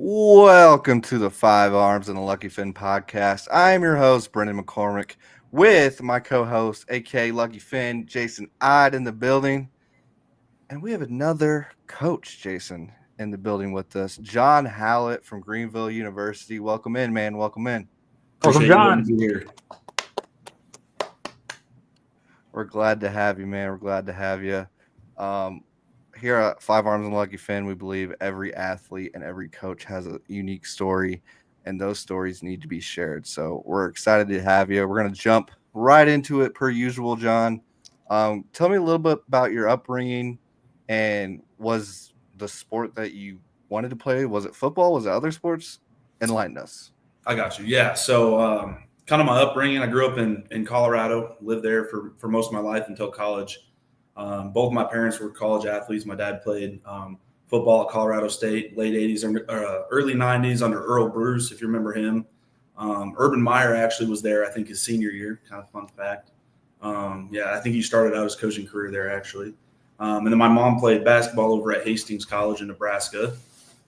Welcome to the Five Arms and the Lucky Finn podcast. I'm your host, Brendan McCormick, with my co-host, aka Lucky Finn, Jason Odd in the building. And we have another coach, Jason, in the building with us, John Howlett from Greenville University. Welcome in, man. Welcome in. Welcome, Appreciate you letting John. me be here. We're glad to have you, man. We're glad to have you. Here at Five Arms and Lucky Finn, we believe every athlete and every coach has a unique story, and those stories need to be shared. So we're excited to have you. We're going to jump right into it per usual, John. Tell me a little bit about your upbringing, and was the sport that you wanted to play, was it football? Was it other sports? Enlighten us. I got you. Yeah. So, kind of my upbringing, I grew up in Colorado, lived there for most of my life until college. Both my parents were college athletes. My dad played football at Colorado State, late 80s, early 90s under Earl Bruce, if you remember him. Urban Meyer actually was there, I think, his senior year. Kind of fun fact. Yeah, I think he started out his coaching career there, actually. And then my mom played basketball over at Hastings College in Nebraska.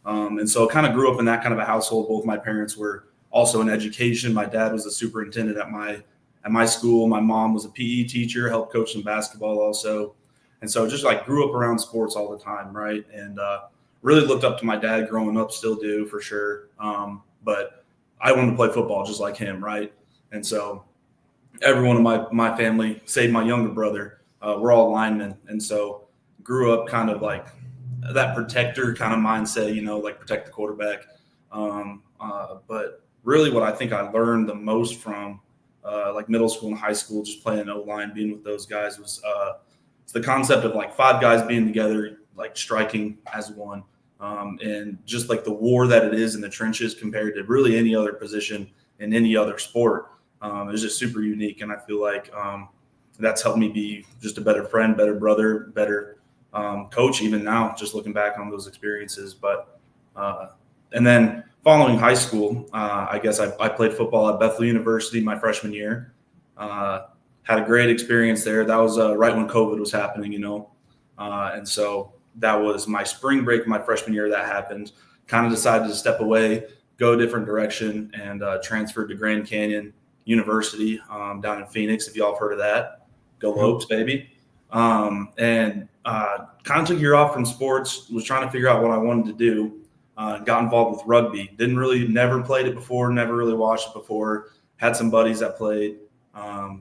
And so I kind of grew up in that kind of a household. Both my parents were also in education. My dad was the superintendent at my school. My mom was a PE teacher, helped coach some basketball also. And so just like grew up around sports all the time, right? And really looked up to my dad growing up, still do for sure. But I wanted to play football just like him, right? And so everyone in my family, save my younger brother, we're all linemen. And so grew up kind of like that protector kind of mindset, like protect the quarterback. But really what I think I learned the most from like middle school and high school, just playing O-line, being with those guys was it's the concept of like five guys being together, like striking as one. And just like the war that it is in the trenches compared to really any other position in any other sport is just super unique. And I feel like that's helped me be just a better friend, better brother, better coach, even now, just looking back on those experiences. But and then following high school, I guess I played football at Bethel University my freshman year. Had a great experience there. That was right when COVID was happening, and so that was my spring break my freshman year that happened. Kind of decided to step away, go a different direction, and transferred to Grand Canyon University down in Phoenix, if y'all have heard of that. Go Lopes, baby. And kind of took a year off from sports, was trying to figure out what I wanted to do. Got involved with rugby. Never played it before, never really watched it before. Had some buddies that played.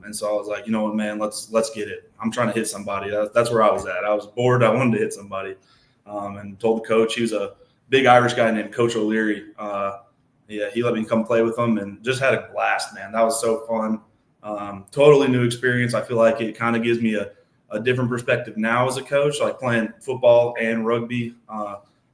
And so I was like, you know what, man, let's get it. I'm trying to hit somebody. That's where I was at. I was bored. I wanted to hit somebody. And told the coach, he was a big Irish guy named Coach O'Leary. He let me come play with him and just had a blast, man. That was so fun. Totally new experience. I feel like it kind of gives me a different perspective now as a coach, like playing football and rugby,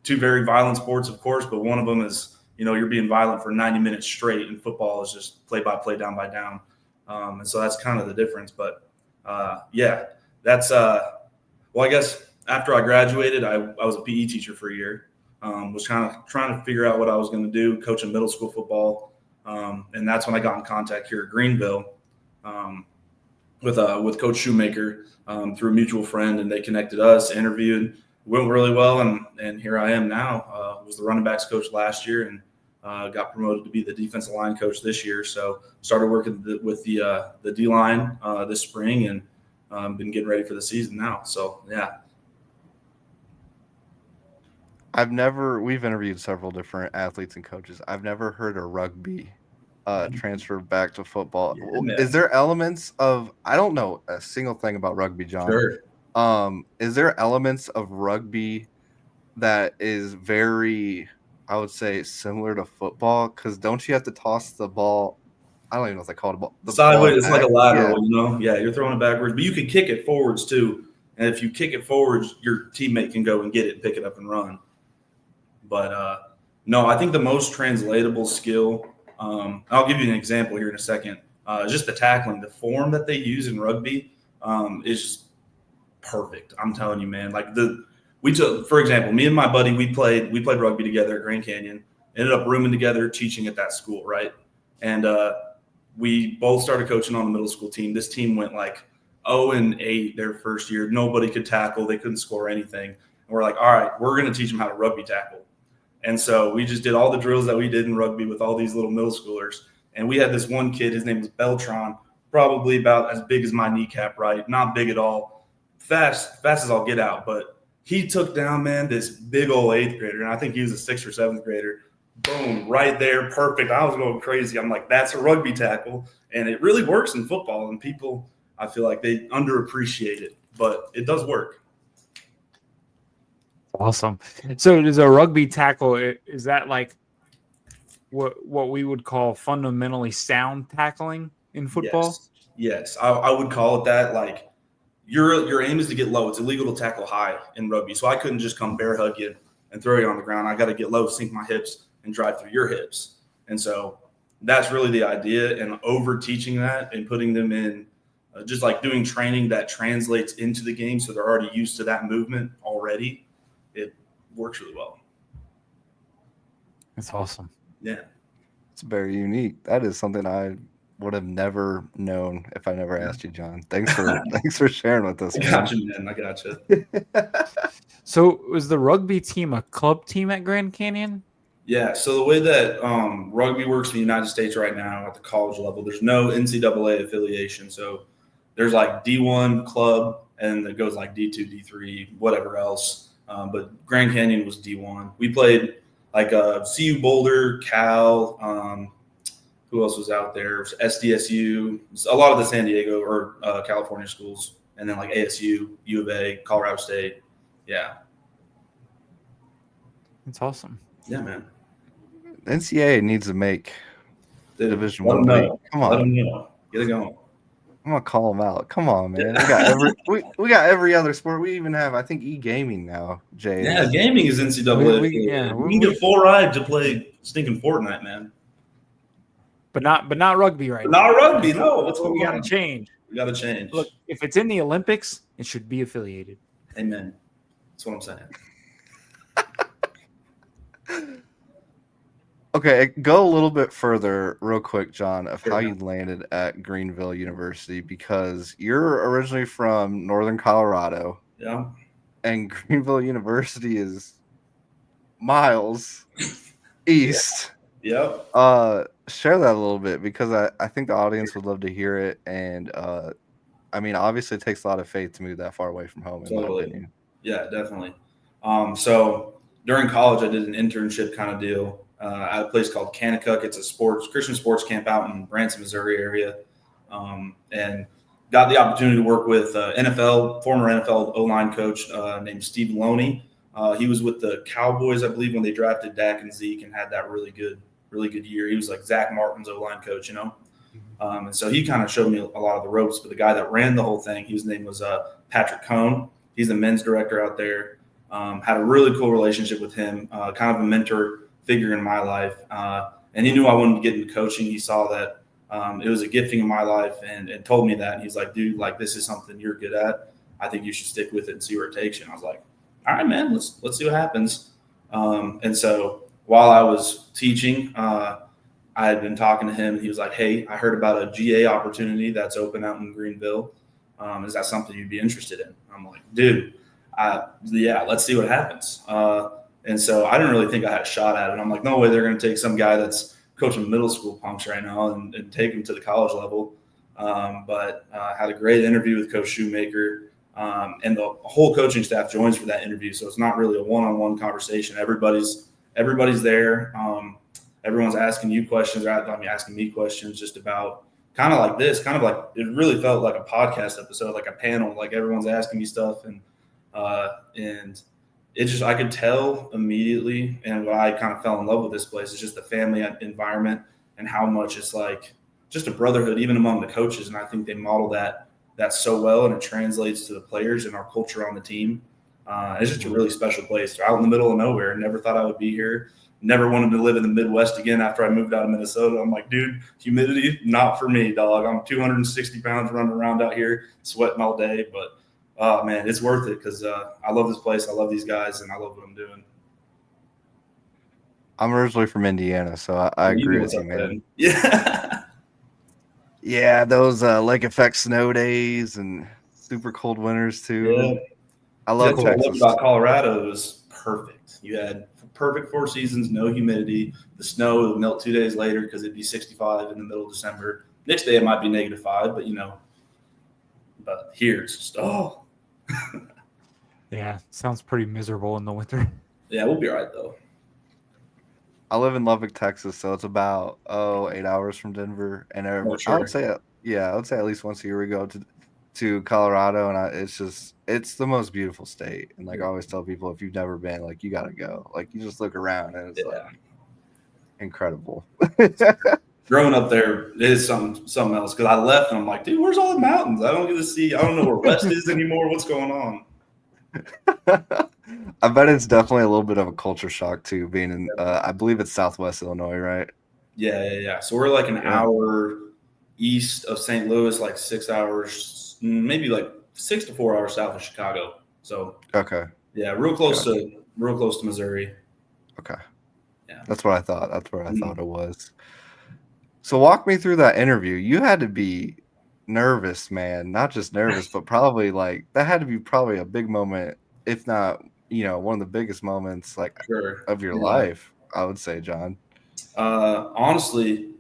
two very violent sports, of course, but one of them is, you're being violent for 90 minutes straight, and football is just play by play, down by down. And so that's kind of the difference. But that's I guess after I graduated, I was a PE teacher for a year. Was kind of trying to figure out what I was going to do, coaching middle school football. And that's when I got in contact here at Greenville with Coach Shoemaker through a mutual friend, and they connected us, interviewed, went really well, and here I am now. Was the running backs coach last year, and got promoted to be the defensive line coach this year. So started working with the D-line this spring, and been getting ready for the season now. So, yeah. We've interviewed several different athletes and coaches. I've never heard a rugby transfer back to football. Yeah, Is there elements of, I don't know a single thing about rugby, John. Sure. Is there elements of rugby that is very, I would say, similar to football? Because don't you have to toss the ball? I don't even know if they call it a ball. Sideways, it's like a lateral, Yeah. Yeah, you're throwing it backwards, but you can kick it forwards too. And if you kick it forwards, your teammate can go and get it and pick it up and run. But no, I think the most translatable skill, I'll give you an example here in a second, just the tackling. The form that they use in rugby is just perfect. I'm telling you, man. Like for example, me and my buddy, we played rugby together at Grand Canyon, ended up rooming together, teaching at that school, right? And we both started coaching on the middle school team. This team went like 0-8 their first year. Nobody could tackle. They couldn't score anything. And we're like, all right, we're going to teach them how to rugby tackle. And so we just did all the drills that we did in rugby with all these little middle schoolers. And we had this one kid, his name was Beltron, probably about as big as my kneecap, right? Not big at all. Fast as I'll get out. But he took down, man, this big old 8th grader. And I think he was a 6th or 7th grader. Boom, right there, perfect. I was going crazy. I'm like, that's a rugby tackle. And it really works in football. And people, I feel like they underappreciate it. But it does work. Awesome. So does a rugby tackle, is that like what we would call fundamentally sound tackling in football? Yes. I would call it that. Like your aim is to get low. It's illegal to tackle high in rugby. So I couldn't just come bear hug you and throw you on the ground. I got to get low, sink my hips, and drive through your hips. And so that's really the idea. And over teaching that and putting them in just like doing training that translates into the game. So they're already used to that movement already. It works really well. That's awesome. Yeah. It's very unique. That is something I would have never known if I never asked you, John. Thanks for sharing with us. I got you, man. I got you. So was the rugby team a club team at Grand Canyon? Yeah. So the way that rugby works in the United States right now at the college level, there's no NCAA affiliation. So there's like D1 club, and it goes like D2, D3, whatever else. But Grand Canyon was D1. We played like CU Boulder, Cal. Who else was out there? SDSU, a lot of the San Diego or California schools, and then like ASU, U of A, Colorado State. Yeah. That's awesome. Yeah, man. NCAA needs to make Division Let One. Come on, let them know. Get it going. I'm gonna call them out. Come on, man. We got every other sport. We even have, I think, e-gaming now. Jay. Yeah, gaming is NCAA. We can get full ride to play stinking Fortnite, man. But not rugby right now. Not rugby, no. no. That's what we got to change. We got to change. Look, if it's in the Olympics, it should be affiliated. Amen. That's what I'm saying. Okay, go a little bit further real quick, John, of how you landed at Greenville University, because you're originally from Northern Colorado. Yeah. And Greenville University is miles east. Yep. Share that a little bit, because I think the audience would love to hear it. And I mean, obviously it takes a lot of faith to move that far away from home, in my opinion. Yeah, definitely. So during college, I did an internship kind of deal at a place called Kanakuk. It's a Christian sports camp out in Branson, Missouri area, and got the opportunity to work with former NFL O-line coach named Steve Loney. He was with the Cowboys, I believe, when they drafted Dak and Zeke, and had that really good year. He was like Zach Martin's O-line coach, and so he kind of showed me a lot of the ropes. But the guy that ran the whole thing, his name was Patrick Cohn. He's the men's director out there. Had a really cool relationship with him, kind of a mentor figure in my life. And he knew I wanted to get into coaching. He saw that it was a gifting in my life, and told me that. And he's like, dude, like, this is something you're good at. I think you should stick with it and see where it takes you. And I was like, all right, man, let's see what happens. And so while I was teaching, I had been talking to him. He was like, hey, I heard about a GA opportunity that's open out in Greenville. Is that something you'd be interested in? I'm like, dude, yeah, let's see what happens. And so I didn't really think I had a shot at it. I'm like, no way they're going to take some guy that's coaching middle school punks right now and take him to the college level. But had a great interview with Coach Shoemaker. And the whole coaching staff joins for that interview. So it's not really a one-on-one conversation. Everybody's there. Everyone's asking you questions, or asking me questions just about kind of like this, kind of like, it really felt like a podcast episode, like a panel, like everyone's asking me stuff. And it just, I could tell immediately. And what I kind of fell in love with this place is just the family environment and how much it's like just a brotherhood, even among the coaches. And I think they model that so well, and it translates to the players and our culture on the team. It's just a really special place. They're out in the middle of nowhere. Never thought I would be here. Never wanted to live in the Midwest again after I moved out of Minnesota. I'm like, dude, humidity, not for me, dog. I'm 260 pounds running around out here, sweating all day. But, man, it's worth it, because I love this place. I love these guys, and I love what I'm doing. I'm originally from Indiana, so I agree with you, man. Yeah. Yeah, those lake effect snow days and super cold winters too. Yeah. I love Texas. About Colorado, it was perfect. You had perfect 4 seasons, no humidity. The snow would melt 2 days later because it'd be 65 in the middle of December. Next day it might be -5, but here it's just, Yeah, sounds pretty miserable in the winter. yeah, we'll be all right though. I live in Lubbock, Texas, so it's about 8 hours from Denver, and Oh, I sure. would say at least once a year we go to Colorado, and it's the most beautiful state. And like I always tell people, if you've never been, like you gotta go. Like you just look around, and it's Yeah. like incredible. Growing up there is something else because I left and I'm like, dude, where's all the mountains? I don't get to see. I don't know where West is anymore. What's going on? I bet it's definitely a little bit of a culture shock too, being in I believe it's Southwest Illinois, right? Yeah. So we're like an hour east of St. Louis, like 6 hours, maybe like 6 to 4 hours south of Chicago. So Okay. yeah, real close to Missouri. Okay. Yeah. That's what I thought. That's where I thought it was. So walk me through that interview. You had to be nervous, man. Not just nervous, but probably like that had to be probably a big moment, if not, one of the biggest moments like Sure. of your Yeah. life, I would say, John. Honestly,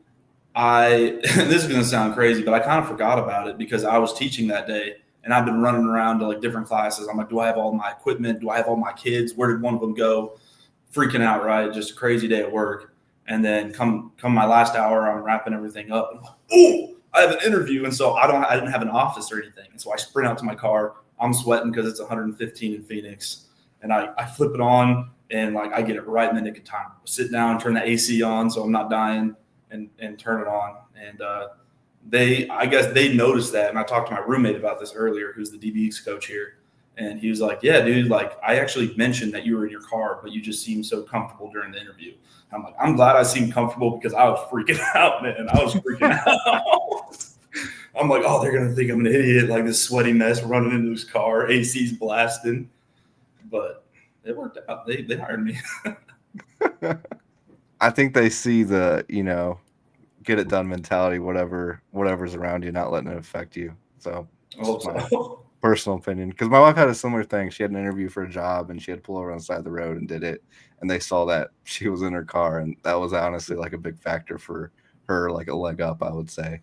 this is going to sound crazy, but I kind of forgot about it because I was teaching that day and I've been running around to like different classes. I'm like, do I have all my equipment? Do I have all my kids? Where did one of them go? Freaking out, right? Just a crazy day at work. And then come my last hour, I'm wrapping everything up. And I'm like, oh, I have an interview. And so I didn't have an office or anything. And so I sprint out to my car. I'm sweating because it's 115 in Phoenix. And I flip it on and like I get it right in the nick of time. Sit down, turn the AC on so I'm not dying and turn it on. And I guess they noticed that. And I talked to my roommate about this earlier, who's the DBX coach here. And he was like, yeah, dude, like I actually mentioned that you were in your car, but you just seemed so comfortable during the interview. I'm like, I'm glad I seemed comfortable because I was freaking out, man. I was freaking out. I'm like, oh, they're going to think I'm an idiot, like this sweaty mess running into his car, AC's blasting. But it worked out. They hired me. I think they see the, get it done mentality, whatever's around you, not letting it affect you. So I hope my so. personal opinion, because my wife had a similar thing. She had an interview for a job and she had to pull over on the side of the road and did it, and they saw that she was in her car, and that was honestly like a big factor for her, like a leg up, I would say,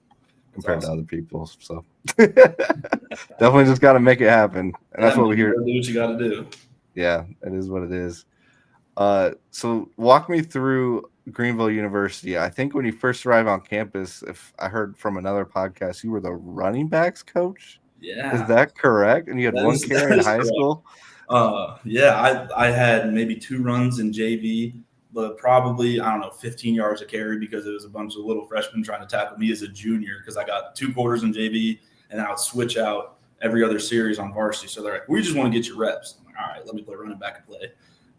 compared to other people. So definitely just got to make it happen, and that's what we hear. Do what you got to do. Yeah, it is what it is. So walk me through Greenville University. I think when you first arrived on campus, if I heard from another podcast, you were the running backs coach. Yeah. Is that correct? And you had one carry in high school? Yeah, I had maybe 2 runs in JV, but probably, 15 yards a carry because it was a bunch of little freshmen trying to tackle me as a junior because I got 2 quarters in JV and I would switch out every other series on varsity. So they're like, we just want to get your reps. I'm like, all right, let me play running back and play.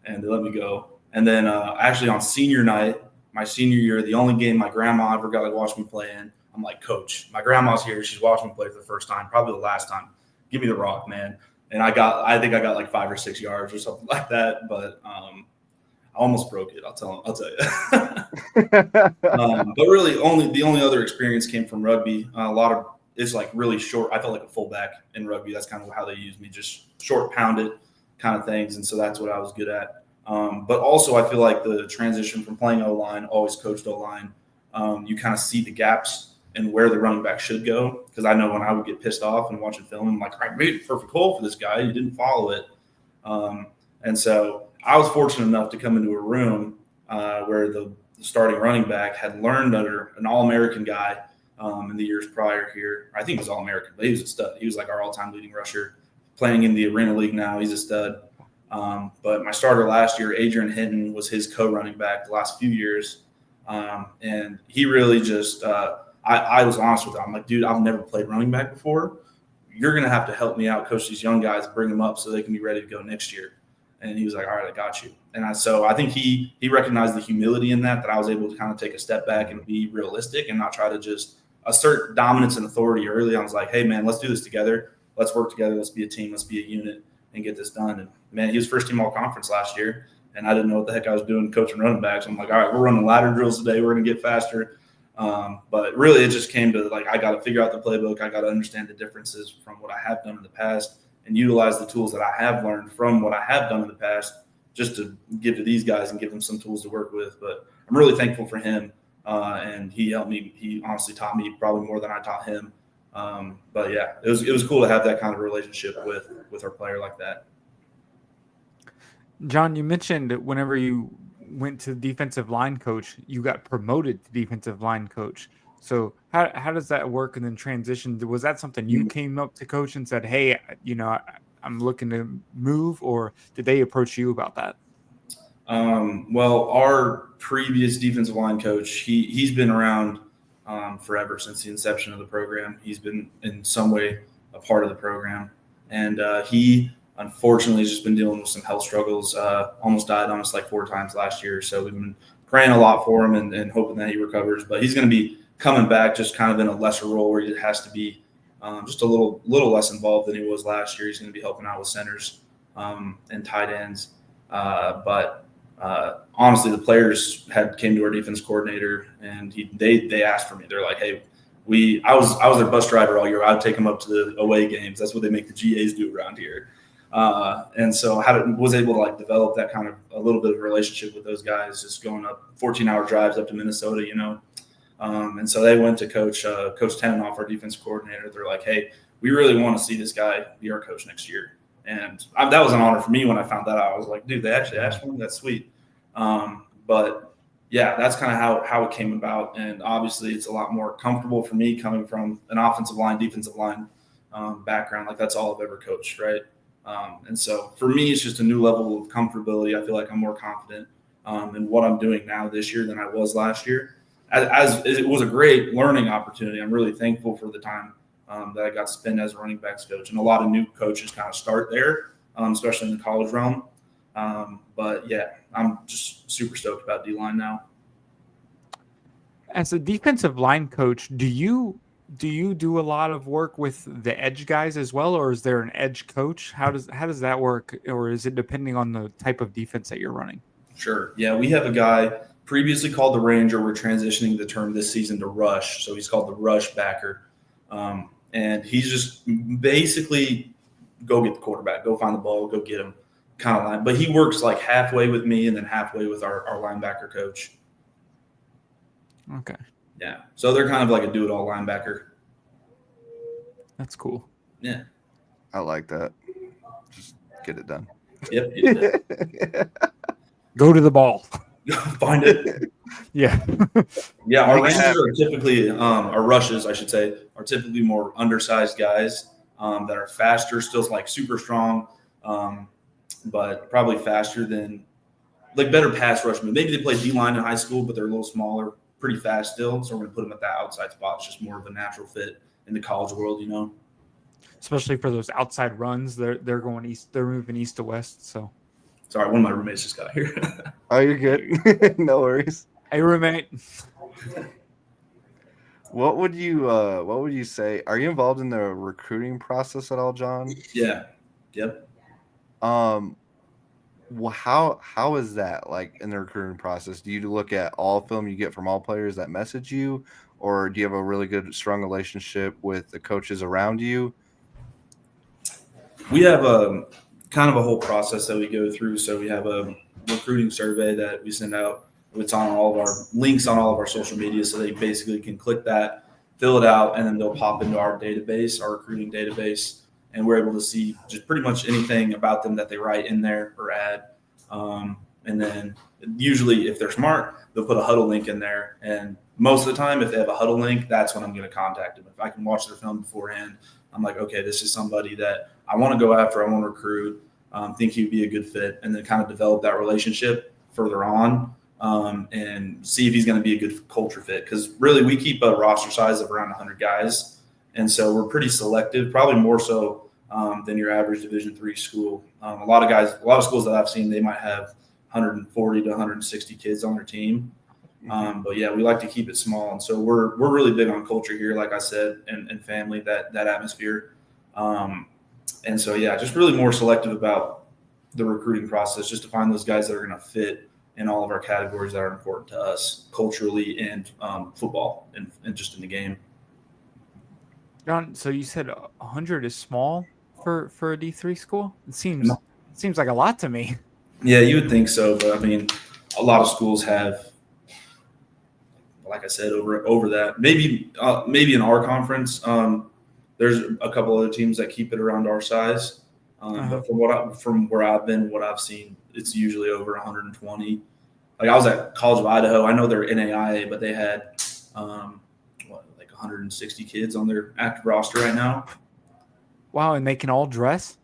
And they let me go. And then actually on senior night, my senior year, the only game my grandma ever got to watch me play in, I'm like, Coach, my grandma's here. She's watching me play for the first time, probably the last time. Give me the rock, man. And I think I got like 5 or 6 yards or something like that. But I almost broke it. I'll tell you. But really, the only other experience came from rugby. It's like really short. I felt like a fullback in rugby. That's kind of how they used me, just short pounded kind of things. And so that's what I was good at. But also I feel like the transition from playing O-line, always coached O-line, you kind of see the gaps and where the running back should go. Because I know when I would get pissed off and watching film, I'm like, I made a perfect hole for this guy. You didn't follow it. And so I was fortunate enough to come into a room where the starting running back had learned under an All-American guy in the years prior here. I think he was All-American, but he was a stud. He was like our all-time leading rusher, playing in the Arena League now. He's a stud. But my starter last year, Adrian Hinton, was his co-running back the last few years. And he really just I was honest with him. I'm like, dude, I've never played running back before. You're going to have to help me out, coach these young guys, bring them up so they can be ready to go next year. And he was like, all right, I got you. And so I think he recognized the humility in that I was able to kind of take a step back and be realistic and not try to just assert dominance and authority early. I was like, hey, man, let's do this together. Let's work together. Let's be a team. Let's be a unit and get this done. And, man, he was first team all-conference last year, and I didn't know what the heck I was doing coaching running backs. I'm like, all right, we're running ladder drills today. We're going to get faster. But really it just came to like I got to figure out the playbook. I got to understand the differences from what I have done in the past and utilize the tools that I have learned from what I have done in the past just to give to these guys and give them some tools to work with. But I'm really thankful for him, and he helped me. He honestly taught me probably more than I taught him. But yeah, it was cool to have that kind of relationship with our player like that. John, you mentioned whenever you went to defensive line coach, you got promoted to defensive line coach. So how does that work and then transition? Was that something you came up to coach and said, hey, I'm looking to move, or did they approach you about that? Well, our previous defensive line coach, he's been around forever since the inception of the program. He's been in some way a part of the program, and he unfortunately has just been dealing with some health struggles. Almost died on us like 4 times last year, so we've been praying a lot for him and hoping that he recovers. But he's going to be coming back, just kind of in a lesser role where he has to be just a little less involved than he was last year. He's going to be helping out with centers and tight ends, but. Honestly, the players came to our defense coordinator and they asked for me. They're like, "Hey, I was their bus driver all year. I'd take them up to the away games. That's what they make the GAs do around here." And so was able to like develop that kind of a little bit of a relationship with those guys, just going up 14-hour drives up to Minnesota, And so they went to Coach Tenenoff, our defense coordinator. They're like, "Hey, we really want to see this guy be our coach next year." And that was an honor for me when I found that out. I was like, dude, they actually asked for me? That's sweet. But, yeah, that's kind of how it came about. And obviously it's a lot more comfortable for me coming from an offensive line, defensive line background. Like that's all I've ever coached, right? And so for me, it's just a new level of comfortability. I feel like I'm more confident in what I'm doing now this year than I was last year. As it was a great learning opportunity. I'm really thankful for the time that I got to spend as a running backs coach. And a lot of new coaches kind of start there, especially in the college realm. But, yeah, I'm just super stoked about D-line now. As a defensive line coach, do you do a lot of work with the edge guys as well, or is there an edge coach? How does that work, or is it depending on the type of defense that you're running? Sure. Yeah, we have a guy previously called the Ranger. We're transitioning the term this season to rush. So he's called the rush backer. And he's just basically go get the quarterback, go find the ball, go get him kind of line. But he works like halfway with me and then halfway with our linebacker coach. Okay. Yeah. So they're kind of like a do-it-all linebacker. That's cool. Yeah. I like that. Just get it done. Yep. Go to the ball. Find it. Yeah. Yeah, our Rangers are typically, our rushes, I should say, are typically more undersized guys that are faster, still like super strong, but probably faster than, like better pass rush. Maybe they play D-line in high school, but they're a little smaller, pretty fast still. So we're going to put them at that outside spot. It's just more of a natural fit in the college world, Especially for those outside runs, they're going east. They're moving east to west. So. Sorry, one of my roommates just got here. Oh, you're good. No worries. Hey, roommate. What would you say? Are you involved in the recruiting process at all, John? Yeah. Yep. Well, how is that like in the recruiting process? Do you look at all film you get from all players that message you, or do you have a really good, strong relationship with the coaches around you? We have a kind of a whole process that we go through. So we have a recruiting survey that we send out. It's on all of our links on all of our social media. So they basically can click that, fill it out, and then they'll pop into our database, our recruiting database. And we're able to see just pretty much anything about them that they write in there or add. And then usually if they're smart, they'll put a huddle link in there. And most of the time, if they have a huddle link, that's when I'm going to contact them. If I can watch their film beforehand, I'm like, okay, this is somebody that I want to go after, I want to recruit, think he'd be a good fit, and then kind of develop that relationship further on and see if he's going to be a good culture fit. Because really, we keep a roster size of around 100 guys, and so we're pretty selective, probably more so than your average Division III school. A lot of schools that I've seen, they might have 140 to 160 kids on their team. But yeah, we like to keep it small. And so we're really big on culture here, like I said, and family, that atmosphere. And so, yeah, just really more selective about the recruiting process, just to find those guys that are going to fit in all of our categories that are important to us culturally and football and just in the game. John, so you said 100 is small for a D3 school? It seems like a lot to me. Yeah, you would think so, but I mean, a lot of schools have, like I said, over that. Maybe in our conference, there's a couple other teams that keep it around our size. Uh-huh. But from where I've been, what I've seen, it's usually over 120. Like I was at College of Idaho. I know they're NAIA, but they had like 160 kids on their active roster right now. Wow, and they can all dress?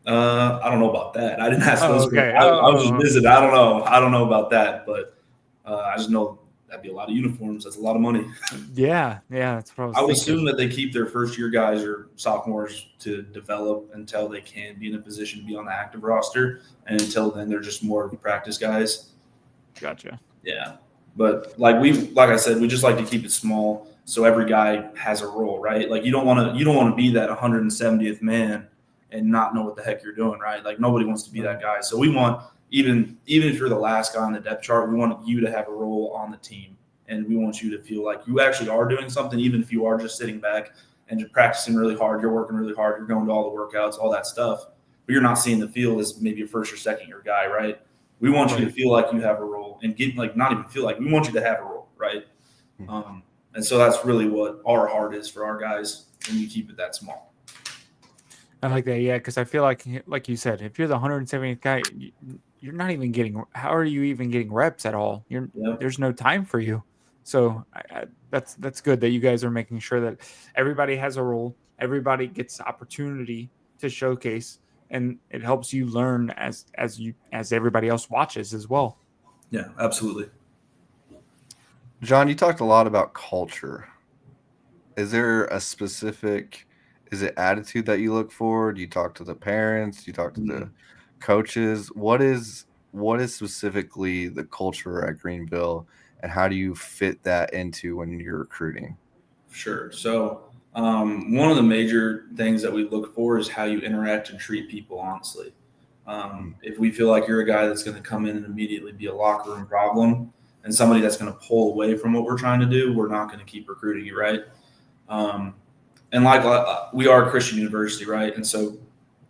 I don't know about that. I didn't ask Oh, those. okay. I was just Oh, visiting. I don't know. I don't know about that, but I just know that'd be a lot of uniforms. That's a lot of money. yeah, that's what I was I would thinking. assume that they keep their first year guys or sophomores to develop until they can be in a position to be on the active roster, and until then, they're just more of practice guys. Gotcha. Yeah, but like I said, we just like to keep it small so every guy has a role, right? Like you don't want to be that 170th man and not know what the heck you're doing, right? Like nobody wants to be that guy. So we want even if you're the last guy on the depth chart, we want you to have a role on the team, and we want you to feel like you actually are doing something, even if you are just sitting back and you're practicing really hard, you're working really hard, you're going to all the workouts, all that stuff, but you're not seeing the field as maybe a first or second year guy, right? We want you to feel like you have a role, and not even feel like, we want you to have a role, right? And so that's really what our heart is for our guys, and we keep it that small. I like that, yeah, because I feel like you said, if you're the 170th guy, you're not even getting. How are you even getting reps at all? There's no time for you. So that's good that you guys are making sure that everybody has a role, everybody gets opportunity to showcase, and it helps you learn as everybody else watches as well. Yeah, absolutely. John, you talked a lot about culture. Is there a specific, is it attitude that you look for? Do you talk to the parents? Do you talk to the coaches? What is specifically the culture at Greenville, and how do you fit that into when you're recruiting? Sure. So one of the major things that we look for is how you interact and treat people, honestly. If we feel like you're a guy that's going to come in and immediately be a locker room problem and somebody that's going to pull away from what we're trying to do, we're not going to keep recruiting you, right? And we are a Christian university, right? And so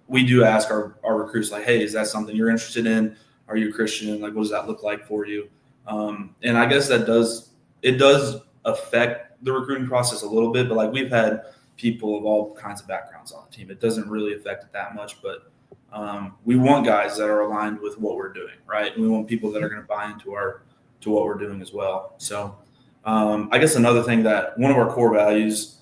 we do ask our recruits, like, hey, is that something you're interested in? Are you a Christian? Like, what does that look like for you? And I guess it does affect the recruiting process a little bit, but like we've had people of all kinds of backgrounds on the team. It doesn't really affect it that much, but we want guys that are aligned with what we're doing, right? And we want people that are going to buy into what we're doing as well. So I guess another thing that one of our core values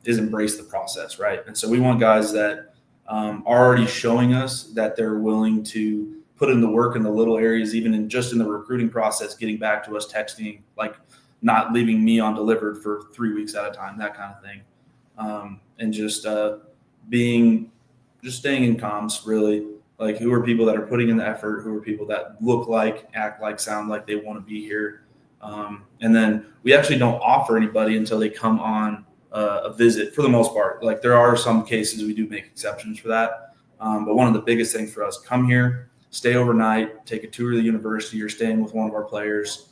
is embrace the process, right? And so we want guys that are already showing us that they're willing to put in the work in the little areas, even in the recruiting process, getting back to us, texting, like not leaving me undelivered for 3 weeks at a time, that kind of thing. And just staying in comms, really. Like, who are people that are putting in the effort? Who are people that look like, act like, sound like they want to be here? And then we actually don't offer anybody until they come on a visit, for the most part. Like, there are some cases we do make exceptions for that. But one of the biggest things for us, come here, stay overnight, take a tour of the university, or staying with one of our players,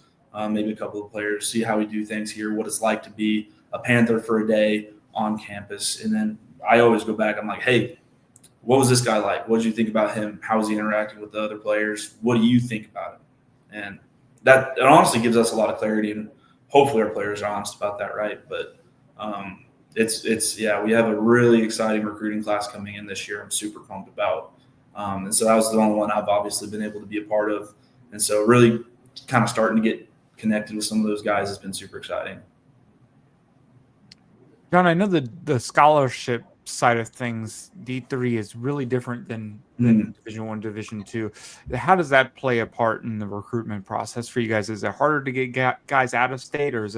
maybe a couple of players, see how we do things here, what it's like to be a Panther for a day on campus. And then I always go back, I'm like, hey, what was this guy like? What did you think about him? How was he interacting with the other players? What do you think about him? And that, it honestly gives us a lot of clarity, and hopefully our players are honest about that, right? But we have a really exciting recruiting class coming in this year. I'm super pumped about. And so that was the only one I've obviously been able to be a part of. And so really kind of starting to get connected with some of those guys has been super exciting. John, I know the scholarship side of things, D3 is really different than Division 1, Division 2. How does that play a part in the recruitment process for you guys? Is it harder to get guys out of state, or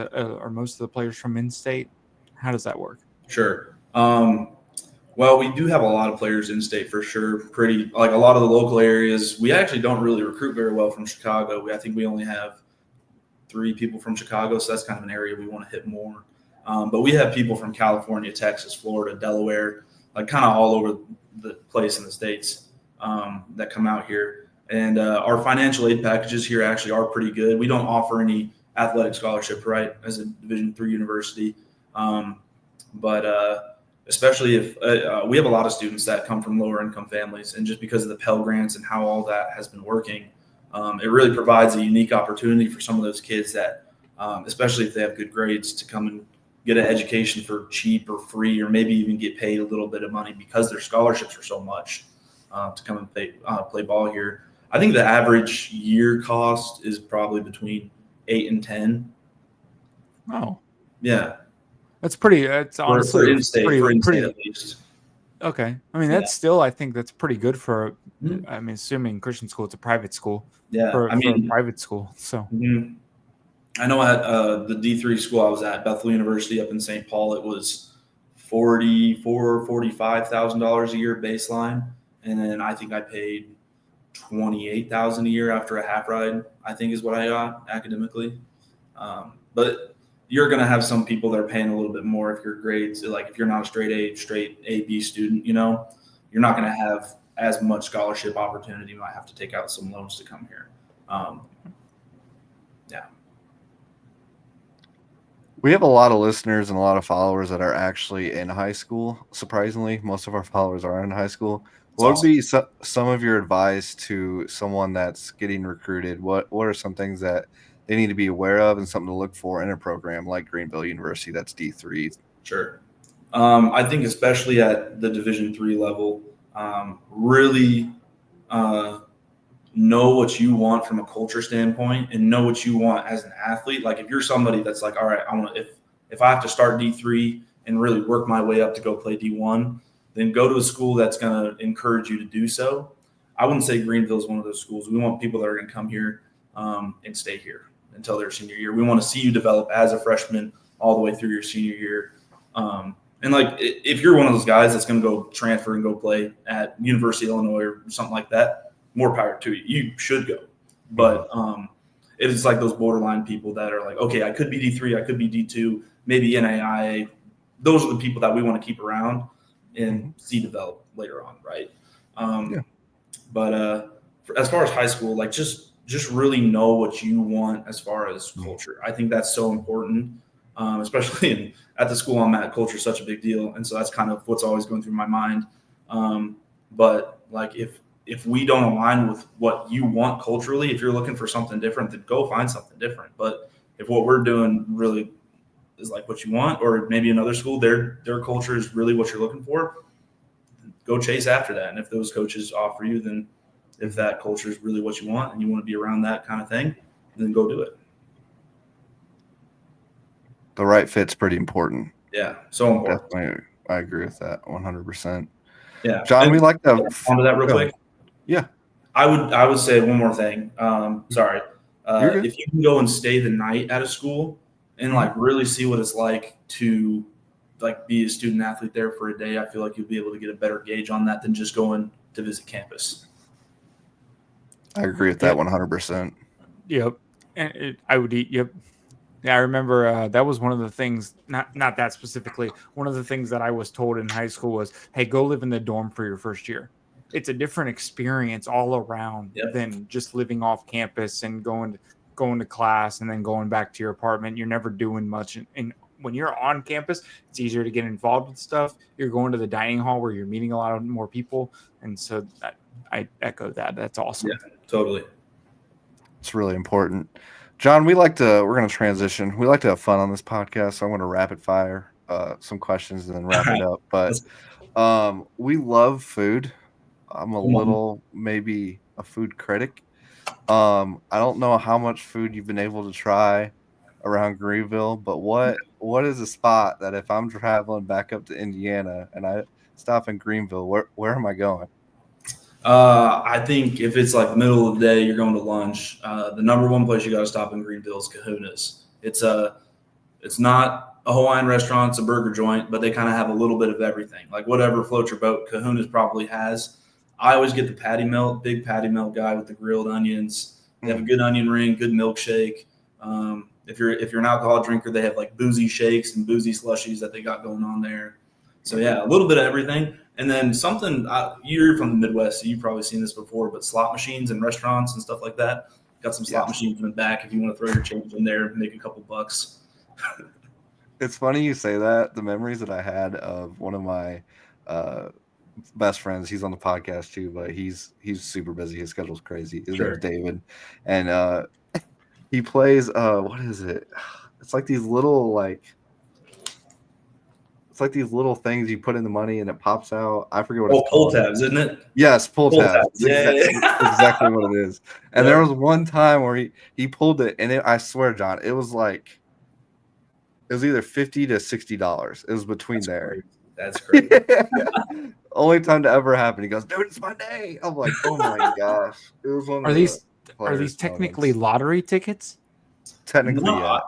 are most of the players from in-state? How does that work? Sure. Well, we do have a lot of players in state for sure. Pretty, like, a lot of the local areas. We actually don't really recruit very well from Chicago. I think we only have 3 people from Chicago, so that's kind of an area we want to hit more. But we have people from California, Texas, Florida, Delaware, like kind of all over the place in the States that come out here. And our financial aid packages here actually are pretty good. We don't offer any athletic scholarship, right, as a Division III university. But especially if we have a lot of students that come from lower income families, and just because of the Pell Grants and how all that has been working, it really provides a unique opportunity for some of those kids that, especially if they have good grades, to come and get an education for cheap or free, or maybe even get paid a little bit of money because their scholarships are so much, to come and play ball here. I think the average year cost is probably between 8 and 10. Oh, Yeah, that's pretty. It's honestly for in-state, pretty. at least. Okay, I mean that's still. I think that's pretty good for. I mean, assuming Christian school, it's a private school. Yeah, For a private school. So I know at the D3 school I was at, Bethel University up in St. Paul, it was $45,000 a year baseline, and then I think I paid $28,000 a year after a half ride, I think is what I got academically. But you're going to have some people that are paying a little bit more if your grades, like if you're not a straight A, B student, you're not going to have as much scholarship opportunity. You might have to take out some loans to come here. Yeah. We have a lot of listeners and a lot of followers that are actually in high school. Surprisingly, most of our followers are in high school. What would be some of your advice to someone that's getting recruited? What are some things that they need to be aware of and something to look for in a program like Greenville University that's D3? Sure. I think especially at the Division III level, really know what you want from a culture standpoint and know what you want as an athlete. Like if you're somebody that's like, all right, I want to, if I have to start D3 and really work my way up to go play D1, then go to a school that's going to encourage you to do so. I wouldn't say Greenville is one of those schools. We want people that are going to come here and stay here until their senior year. We want to see you develop as a freshman all the way through your senior year. And like, if you're one of those guys that's going to go transfer and go play at University of Illinois or something like that, more power to you. You should go. But it's like those borderline people that are like, okay, I could be D3, I could be D2, maybe NAIA. Those are the people that we want to keep around and see develop later on, right? But as far as high school, like just really know what you want as far as culture. I think that's so important, especially at the school I'm at. Culture is such a big deal, and so that's kind of what's always going through my mind. But like if we don't align with what you want culturally, if you're looking for something different, then go find something different. But if what we're doing really is like what you want, or maybe another school, their culture is really what you're looking for, go chase after that. And if those coaches offer you, then if that culture is really what you want and you want to be around that kind of thing, then go do it. The right fit's pretty important. Yeah, so important. Definitely, I agree with that 100%. Yeah, John, we like to onto that real quick. Yeah, I would say one more thing. Sorry, if you can go and stay the night at a school and like really see what it's like to like be a student athlete there for a day, I feel like you'll be able to get a better gauge on that than just going to visit campus. I agree with that 100%. Yep, and I would eat. Yep. Yeah, I remember that was one of the things, not that specifically, one of the things that I was told in high school was, hey, go live in the dorm for your first year. It's a different experience all around than just living off campus and going to class and then going back to your apartment. You're never doing much. And when you're on campus, it's easier to get involved with stuff. You're going to the dining hall where you're meeting a lot of more people. And so I echo that. That's awesome. Yeah, totally. It's really important. John, we're going to transition. We like to have fun on this podcast, so I'm going to rapid fire some questions and then wrap it up. But we love food. I'm a little, maybe a food critic. I don't know how much food you've been able to try around Greenville, but what is a spot that if I'm traveling back up to Indiana and I stop in Greenville, where am I going? I think if it's like middle of the day, you're going to lunch. The number one place you got to stop in Greenville is Kahuna's. It's not a Hawaiian restaurant, it's a burger joint, but they kind of have a little bit of everything. Like whatever floats your boat, Kahuna's probably has. I always get the patty melt, big patty melt guy with the grilled onions. They have a good onion ring, good milkshake. If you're an alcohol drinker, they have like boozy shakes and boozy slushies that they got going on there. So yeah, a little bit of everything. And then something, you're from the Midwest, so you've probably seen this before, but slot machines and restaurants and stuff like that. Got some slot machines in the back if you want to throw your change in there and make a couple bucks. It's funny you say that. The memories that I had of one of my uh, best friends, he's on the podcast too, but he's super busy. His schedule's crazy. His name's Sure. David, and he plays what is it? It's like these little it's like these little things you put in the money and it pops out. I forget what Oh, it's pull called. tabs, isn't it? Yes, pull Pull tabs. tabs. It's Yeah, exactly what it is. And there Yep. was one time where he pulled it, and I swear, John, it was like it was either $50 to $60. It was between That's there. crazy. That's crazy. Only time to ever happen. He goes, dude, it's my day. I'm like, oh my gosh. It was one Are of the these hilarious technically moments. lottery tickets? Technically, No, yeah.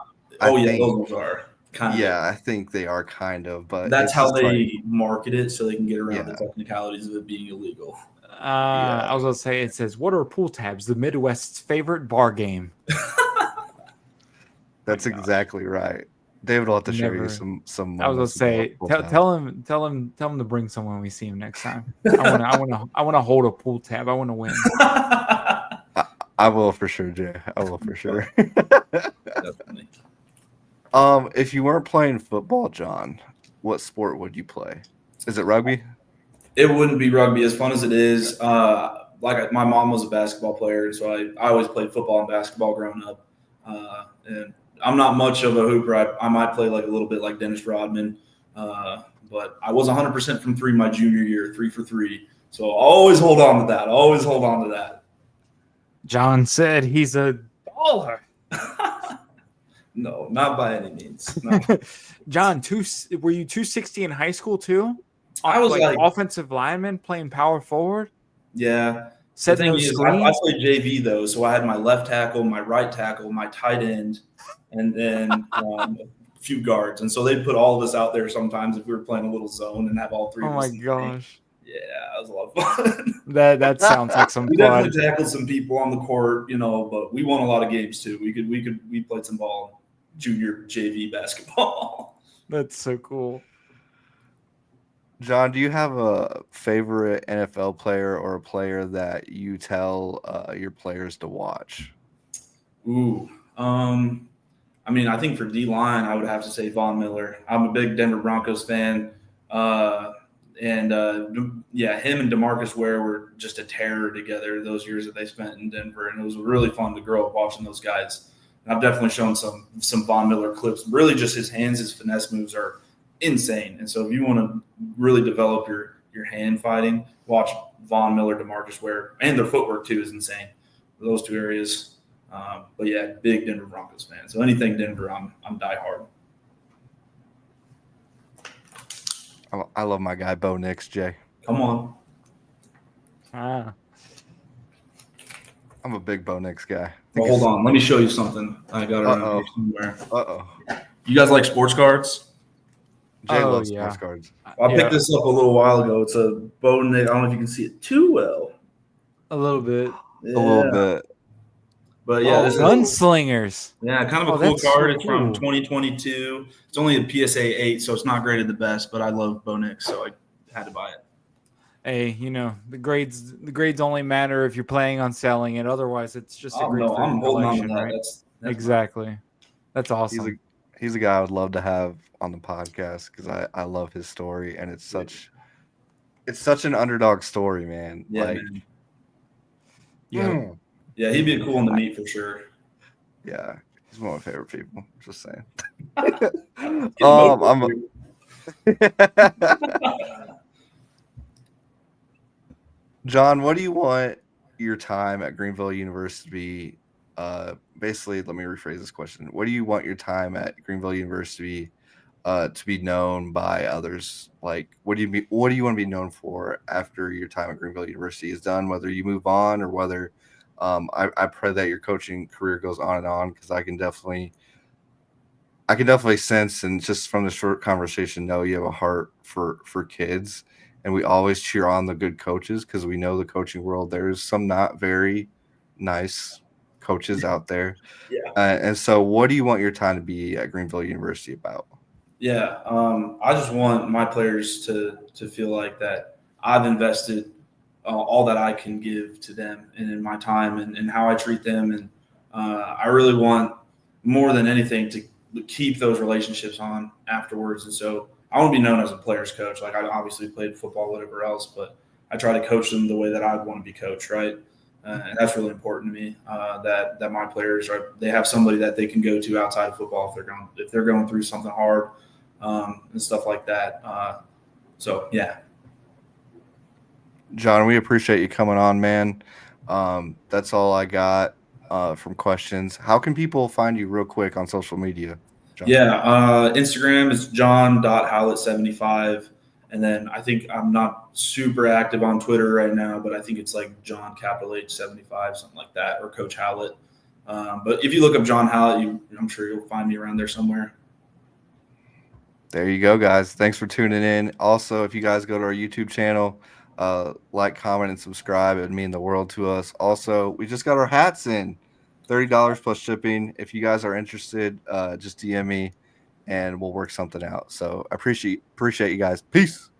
oh I yeah, think, those ones are kind of. yeah, I think they are kind of, but That's it's how just like, they market it, so they can get around the yeah, technicalities of it being illegal. yeah. I was gonna say it says, "What are pool tabs? The Midwest's favorite bar game." My That's gosh, exactly right. David will have to share you never. some I was gonna moments about say, pull tabs. tell him to bring someone when we see him next time. I wanna hold a pool tab. I want to win. I, I will for sure, Jay. I will for sure. Definitely. If you weren't playing football, John, what sport would you play? Is it rugby? It wouldn't be rugby as fun as it is. My mom was a basketball player, so I always played football and basketball growing up. And I'm not much of a hooper. I might play like a little bit like Dennis Rodman, but I was 100% from three my junior year, 3 for 3. So always hold on to that. Always hold on to that. John said he's a baller. No, not by any means. No. John, were you 260 in high school too? I was Like like, offensive lineman playing power forward, yeah. The setting thing those is, I screens. played JV though, so I had my left tackle, my right tackle, my tight end, and then a few guards. And so they'd put all of us out there sometimes if we were playing a little zone and have all three Oh of my us in the paint. gosh, Yeah, that was a lot of fun. that sounds like some We fun. definitely tackled some people on the court, but we won a lot of games too. We played some ball, junior JV basketball. That's so cool. John, do you have a favorite NFL player or a player that you tell your players to watch? Ooh, I mean, I think for D line, I would have to say Von Miller. I'm a big Denver Broncos fan, uh, and yeah, him and Demarcus Ware were just a terror together those years that they spent in Denver, and it was really fun to grow up watching those guys. And I've definitely shown some Von Miller clips. Really, just his hands, his finesse moves are insane. And so, if you want to really develop your hand fighting, watch Von Miller, Demarcus Ware, and their footwork too is insane. Those two areas. But yeah, big Denver Broncos fan. So anything Denver, I'm diehard. I love my guy Bo Nix, Jay. Come on. Ah, I'm a big Bo Nix guy. Well, hold on. Let me show you something. I got around Uh-oh. here somewhere. Uh-oh. You guys like sports cards? Jay Oh, loves yeah. sports cards. I Yeah. picked this up a little while ago. It's a Bo Nick. I don't know if you can see it too well. a little bit. Yeah. A little bit. But yeah, Oh, this is gunslingers. kind of a Oh, cool that's so card. It's from cool. 2022. It's only a PSA 8, so it's not graded the best. But I love Bo Nix, so I had to buy it. Hey, the grades only matter if you're planning on selling it. Otherwise, it's just a Oh great no, for I'm your holding on to collection, that. right? That's Exactly. That's awesome. He's a guy I would love to have on the podcast because I love his story, and it's such an underdog story, man. Yeah, like man. Yeah. Yeah, he'd be a cool one to meet for sure. Yeah, he's one of my favorite people. Just saying. Getting motivated John, what do you want your time at Greenville University to be? Basically, let me rephrase this question. What do you want your time at Greenville University to be known by others? Like, what do you want to be known for after your time at Greenville University is done? Whether you move on or whether I pray that your coaching career goes on and on because I can definitely sense and just from the short conversation know you have a heart for kids, and we always cheer on the good coaches because we know the coaching world there's some not very nice coaches out there. Yeah. And so what do you want your time to be at Greenville University about? Yeah, I just want my players to feel like that I've invested all that I can give to them and in my time and how I treat them. And I really want more than anything keep those relationships on afterwards. And so I want to be known as a player's coach. Like I obviously played football, whatever else, but I try to coach them the way that I want to be coached, right? And that's really important to me. That my players they have somebody that they can go to outside of football if they're going through something hard and stuff like that. So yeah. John, we appreciate you coming on, man. That's all I got from questions. How can people find you real quick on social media, John? Yeah, Instagram is john.howlett75. And then I think I'm not super active on Twitter right now, but I think it's like John capital H75, something like that, or Coach Howlett. But if you look up John Howlett, I'm sure you'll find me around there somewhere. There you go, guys. Thanks for tuning in. Also, if you guys go to our YouTube channel, like, comment, and subscribe, it would mean the world to us. Also, we just got our hats in, $30 plus shipping. If you guys are interested, just DM me and we'll work something out. So I appreciate you guys. Peace.